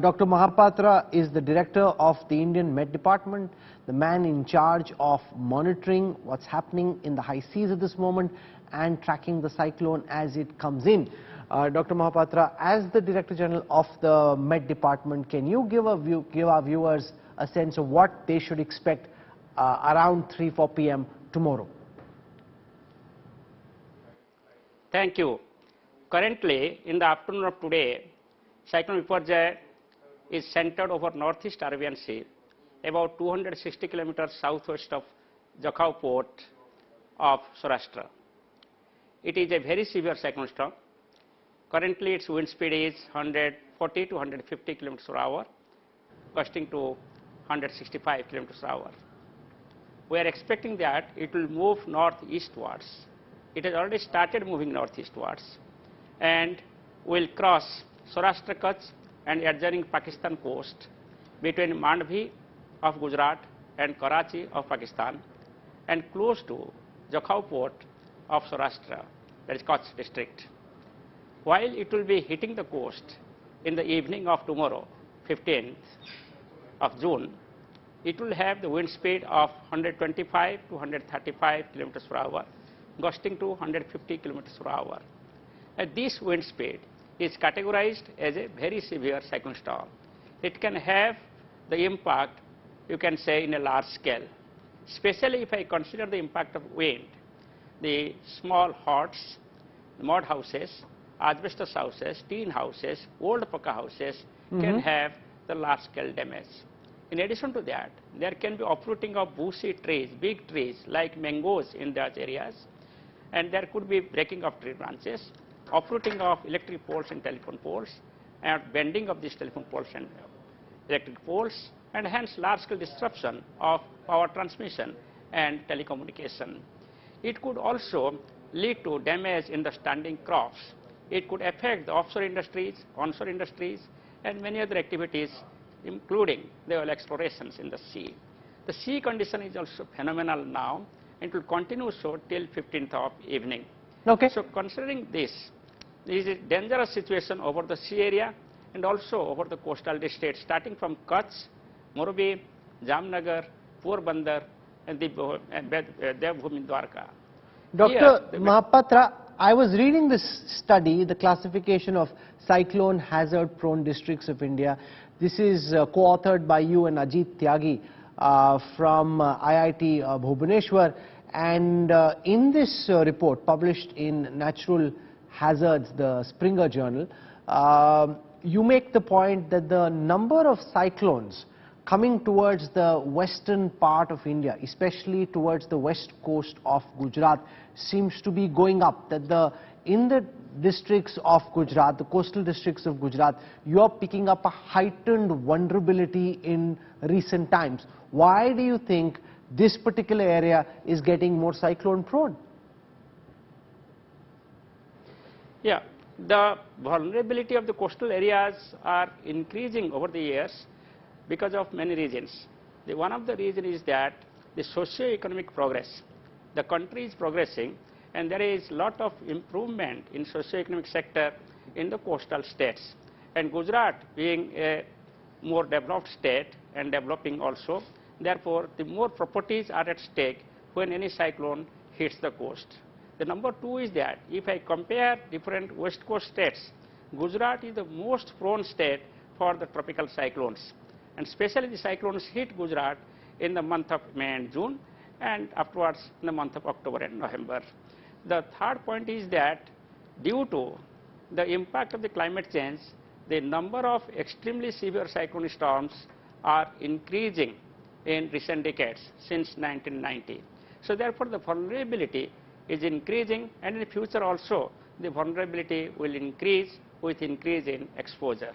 Dr. Mahapatra is the director of the Indian Met Department, the man in charge of monitoring what's happening in the high seas at this moment and tracking the cyclone as it comes in. Dr. Mahapatra, as the Director General of the Met Department, can you give our viewers a sense of what they should expect around 3-4 p.m. tomorrow? Thank you. Currently, in the afternoon of today, Cyclone Biparjoy is centered over northeast Arabian Sea, about 260 kilometers southwest of Jakhau port of Saurashtra. It is a very severe cyclone storm. Currently, its wind speed is 140 to 150 kilometers per hour, gusting to 165 kilometers per hour. We are expecting that it will move northeastwards. It has already started moving northeastwards and will cross Saurashtra Kutch and adjoining Pakistan coast between Mandvi of Gujarat and Karachi of Pakistan and close to Jakhau port of Saurashtra, that is Kutch district. While it will be hitting the coast in the evening of tomorrow, 15th of June, it will have the wind speed of 125 to 135 kilometers per hour, gusting to 150 kilometers per hour. And this wind speed is categorized as a very severe cyclone storm. It can have the impact, you can say, in a large scale. Especially if I consider the impact of wind, the small huts, mud houses, asbestos houses, tin houses, old pucca houses can have the large scale damage. In addition to that, there can be uprooting of bushy trees, big trees like mangoes in those areas, and there could be breaking of tree branches, uprooting of electric poles and telephone poles, and bending of these telephone poles and electric poles, and hence large-scale disruption of power transmission and telecommunication. It could also lead to damage in the standing crops. It could affect the offshore industries, onshore industries, and many other activities, including the oil explorations in the sea. The sea condition is also phenomenal now, and it will continue so till 15th of evening. Okay. So considering this is a dangerous situation over the sea area and also over the coastal districts, starting from Kutch, Morbi, Jamnagar, Porbandar, and Devbhumi Dwarka. Dr. Mahapatra, I was reading this study, the classification of cyclone hazard prone districts of India. This is co-authored by you and Ajit Tyagi from IIT Bhubaneswar. And in this report published in Natural Hazards, the Springer Journal, you make the point that the number of cyclones coming towards the western part of India, especially towards the west coast of Gujarat, seems to be going up. That in the districts of Gujarat, the coastal districts of Gujarat, you are picking up a heightened vulnerability in recent times. Why do you think this particular area is getting more cyclone prone? Yeah, the vulnerability of the coastal areas are increasing over the years because of many reasons. One of the reasons is that the socio-economic progress. The country is progressing and there is a lot of improvement in socio-economic sector in the coastal states. And Gujarat being a more developed state and developing also, therefore the more properties are at stake when any cyclone hits the coast. The number two is that if I compare different west coast states, Gujarat is the most prone state for the tropical cyclones. And especially the cyclones hit Gujarat in the month of May and June, and afterwards in the month of October and November. The third point is that due to the impact of the climate change, the number of extremely severe cyclone storms are increasing in recent decades since 1990. So therefore the vulnerability is increasing, and in the future also the vulnerability will increase with increase in exposure.